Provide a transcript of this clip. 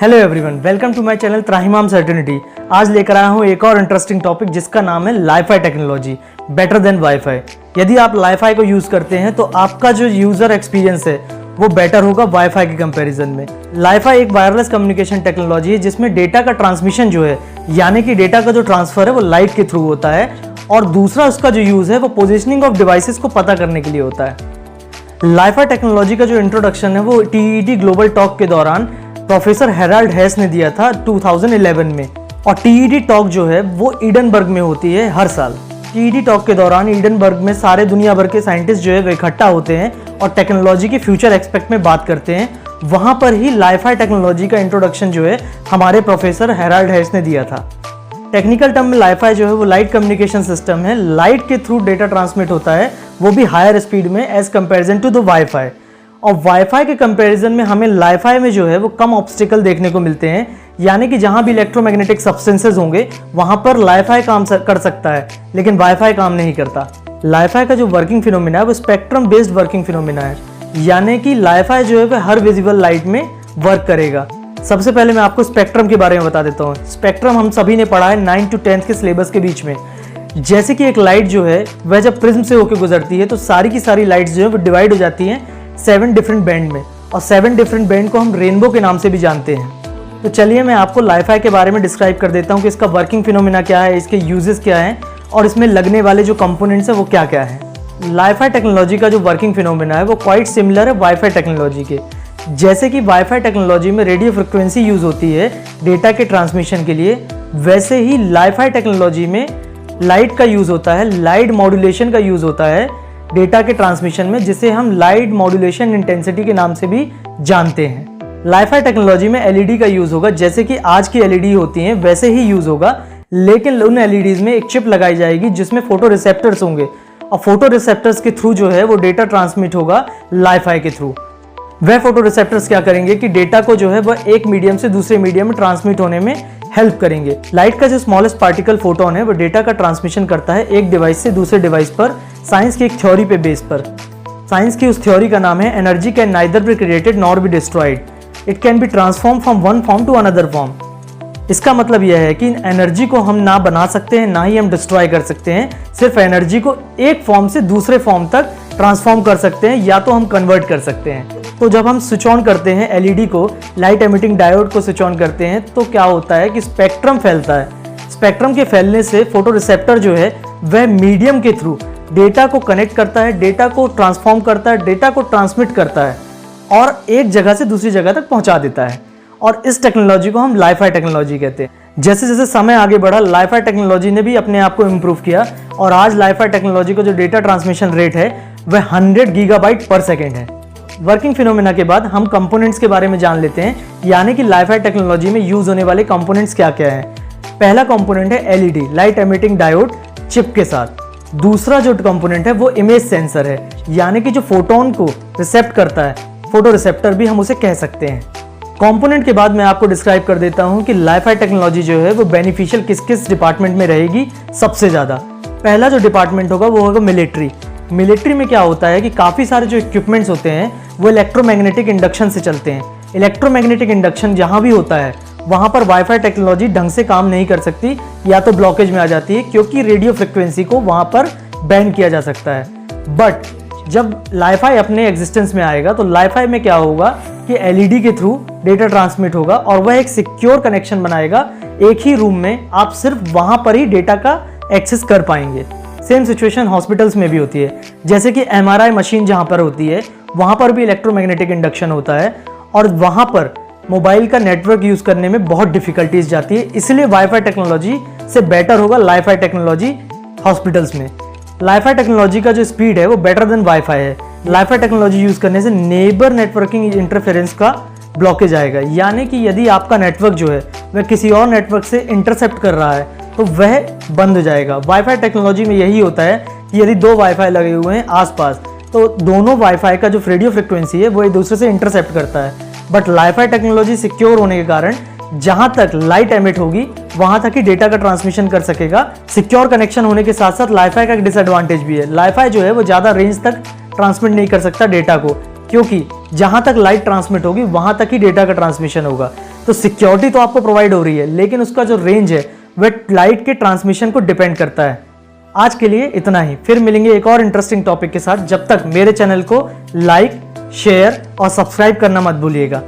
Hello everyone, welcome to my channel Trahimam certainty. आज लेकर आया हूँ एक और इंटरेस्टिंग टॉपिक जिसका नाम है Li-Fi technology better than wifi. यदि आप लाईफाई को यूज़ करते हैं तो आपका जो यूज़र एक्सपीरियंस है वो बेटर होगा वाईफाई के कंपैरिजन में। लाईफाई एक वायरलेस कम्युनिकेशन टेक्नोलॉजी है जिसमें डेटा का ट्रांसमिशन जो है यानी कि डेटा का जो ट्रांसफर है वो लाइट के थ्रू होता है, और दूसरा उसका जो यूज़ है वो पोजिशनिंग ऑफ डिवाइसेस को पता करने के लिए होता है। लाईफाई टेक्नोलॉजी का जो इंट्रोडक्शन है वो TED ग्लोबल टॉक के दौरान प्रोफेसर हेराल्ड हेस ने दिया था 2011 में, और TED टॉक जो है वो एडिनबर्ग में होती है हर साल। TED टॉक के दौरान एडिनबर्ग में सारे दुनिया भर के साइंटिस्ट जो है वो इकट्ठा होते हैं और टेक्नोलॉजी के फ्यूचर एक्सपेक्ट में बात करते हैं। वहां पर ही लाईफाई टेक्नोलॉजी का इंट्रोडक्शन जो है हमारे प्रोफेसर हेराल्ड हेस ने दिया था। टेक्निकल टर्म में लाईफाई जो है वो लाइट कम्युनिकेशन सिस्टम है। लाइट के थ्रू डेटा ट्रांसमिट होता है, वो भी हायर स्पीड में as comparison to the WiFi. और वाईफाई के कंपैरिजन में हमें लाईफाई में जो है वो कम ऑब्स्टिकल देखने को मिलते हैं, यानी कि जहां भी इलेक्ट्रोमैग्नेटिक सब्सटेंसेस होंगे वहां पर लाईफाई काम कर सकता है लेकिन वाईफाई काम नहीं करता। लाईफाई का जो वर्किंग फिनोमिना है वो स्पेक्ट्रम बेस्ड वर्किंग फिनोमिना है, यानी कि लाईफाई जो है वो हर विजिबल लाइट में वर्क करेगा। सबसे पहले मैं आपको स्पेक्ट्रम के बारे में बता देता हूँ। स्पेक्ट्रम हम सभी ने पढ़ा है 9 to 10 के सिलेबस के बीच में। जैसे कि एक लाइट जो है वह जब प्रिज्म से होकर गुजरती है तो सारी की सारी लाइट्स जो है वो डिवाइड हो जाती हैं 7 डिफरेंट बैंड में, और 7 डिफरेंट बैंड को हम रेनबो के नाम से भी जानते हैं। तो चलिए मैं आपको लाईफाई के बारे में डिस्क्राइब कर देता हूँ कि इसका वर्किंग फिनोमिना क्या है, इसके यूजेस क्या हैं और इसमें लगने वाले जो कंपोनेंट्स हैं वो क्या क्या है। लाईफाई टेक्नोलॉजी का जो वर्किंग फिनोमिना है वो क्वाइट सिमिलर है वाईफाई टेक्नोलॉजी के। जैसे कि वाईफाई टेक्नोलॉजी में रेडियो फ्रिक्वेंसी यूज होती है डेटा के ट्रांसमिशन के लिए, वैसे ही लाईफाई टेक्नोलॉजी में लाइट का यूज होता है, लाइट मॉड्यूलेशन का यूज होता है डेटा के ट्रांसमिशन में, जिसे हम लाइट मॉड्यूलेशन इंटेंसिटी के नाम से भी जानते हैं। लाईफाई टेक्नोलॉजी में LED का यूज होगा, जैसे कि आज की LED होती हैं वैसे ही यूज होगा, लेकिन उन LEDs में एक चिप लगाई जाएगी जिसमें फोटो रिसेप्टर्स होंगे, और फोटो रिसेप्टर्स के थ्रू जो है वो डेटा ट्रांसमिट होगा लाईफाई के थ्रू। वह फोटो रिसेप्टर्स क्या करेंगे कि डेटा को जो है वह एक मीडियम से दूसरे मीडियम में ट्रांसमिट होने में हेल्प करेंगे। लाइट का जो स्मॉलेस्ट पार्टिकल फोटोन है वो डेटा का ट्रांसमिशन करता है एक डिवाइस से दूसरे डिवाइस पर, साइंस की एक थ्योरी पे बेस पर। साइंस की उस थ्योरी का नाम है energy can neither be created nor be destroyed, it can be transform from one form to another form. इसका मतलब यह है कि एनर्जी को हम ना बना सकते हैं ना ही हम डिस्ट्रॉय कर सकते हैं, सिर्फ एनर्जी को एक फॉर्म से दूसरे फॉर्म तक ट्रांसफॉर्म कर सकते हैं या तो हम कन्वर्ट कर सकते हैं। तो जब हम स्विच ऑन करते हैं LED को, लाइट एमिटिंग डायोड को स्विच ऑन करते हैं, तो क्या होता है कि स्पेक्ट्रम फैलता है। स्पेक्ट्रम के फैलने से फोटो रिसेप्टर जो है वह मीडियम के थ्रू डेटा को कनेक्ट करता है, डेटा को ट्रांसफॉर्म करता है, डेटा को ट्रांसमिट करता है और एक जगह से दूसरी जगह तक पहुंचा देता है, और इस टेक्नोलॉजी को हम लाईफाई टेक्नोलॉजी कहते हैं। जैसे जैसे समय आगे बढ़ा लाईफाई टेक्नोलॉजी ने भी अपने आप को इम्प्रूव किया, और आज लाईफाई टेक्नोलॉजी का जो डेटा ट्रांसमिशन रेट है वह 100 गीगाबाइट पर सेकेंड है। वर्किंग फिनोमिना के बाद हम कंपोनेंट्स के बारे में जान लेते हैं, यानी कि लाईफाई टेक्नोलॉजी में यूज होने वाले कंपोनेंट्स क्या क्या हैं। पहला कंपोनेंट है LED light emitting diode chip के साथ। दूसरा जो कंपोनेंट है वो इमेज सेंसर है, यानी कि जो फोटोन को रिसेप्ट करता है, फोटो रिसेप्टर भी हम उसे कह सकते हैं। कंपोनेंट के बाद मैं आपको डिस्क्राइब कर देता हूं कि लाईफाई टेक्नोलॉजी जो है वो बेनिफिशियल किस किस डिपार्टमेंट में रहेगी सबसे ज़्यादा। पहला जो डिपार्टमेंट होगा वो होगा मिलिट्री। मिलिट्री में क्या होता है कि काफ़ी सारे जो इक्विपमेंट्स होते हैं वो इलेक्ट्रोमैग्नेटिक इंडक्शन से चलते हैं। इलेक्ट्रोमैग्नेटिक इंडक्शन जहाँ भी होता है वहाँ पर वाईफाई टेक्नोलॉजी ढंग से काम नहीं कर सकती, या तो ब्लॉकेज में आ जाती है क्योंकि रेडियो फ्रिक्वेंसी को वहाँ पर बैन किया जा सकता है। बट जब लाईफाई अपने एग्जिस्टेंस में आएगा तो लाईफाई में क्या होगा कि LED के थ्रू डेटा ट्रांसमिट होगा, और वह एक सिक्योर कनेक्शन बनाएगा। एक ही रूम में आप सिर्फ वहाँ पर ही डेटा का एक्सेस कर पाएंगे। सेम सिचुएशन हॉस्पिटल्स में भी होती है, जैसे कि MRI मशीन जहाँ पर होती है वहाँ पर भी इलेक्ट्रोमैग्नेटिक इंडक्शन होता है, और वहाँ पर मोबाइल का नेटवर्क यूज़ करने में बहुत डिफिकल्टीज जाती है। इसलिए वाईफाई टेक्नोलॉजी से बेटर होगा लाईफाई टेक्नोलॉजी हॉस्पिटल्स में। लाईफाई टेक्नोलॉजी का जो स्पीड है वो बेटर देन वाईफाई है। लाईफाई टेक्नोलॉजी यूज़ करने से नेबर नेटवर्किंग इंटरफेरेंस का ब्लॉकेज आएगा, यानी कि यदि आपका नेटवर्क जो है वह किसी और नेटवर्क से इंटरसेप्ट कर रहा है तो वह बंद हो जाएगा। वाईफाई टेक्नोलॉजी में यही होता है कि यदि दो वाईफाई लगे हुए हैं आसपास तो दोनों वाईफाई का जो रेडियो फ्रिक्वेंसी है वो एक दूसरे से इंटरसेप्ट करता है। बट लाईफाई टेक्नोलॉजी सिक्योर होने के कारण जहां तक लाइट एमिट होगी वहां तक ही डेटा का ट्रांसमिशन कर सकेगा। सिक्योर कनेक्शन होने के साथ साथ लाईफाई का एक डिसएडवांटेज भी है। लाईफाई जो है वो ज़्यादा रेंज तक ट्रांसमिट नहीं कर सकता डेटा को, क्योंकि जहां तक लाइट ट्रांसमिट होगी वहां तक ही डेटा का ट्रांसमिशन होगा। तो सिक्योरिटी तो आपको प्रोवाइड हो रही है, लेकिन उसका जो रेंज है वह लाइट के ट्रांसमिशन को डिपेंड करता है। आज के लिए इतना ही, फिर मिलेंगे एक और इंटरेस्टिंग टॉपिक के साथ। जब तक मेरे चैनल को लाइक, शेयर और सब्सक्राइब करना मत भूलिएगा।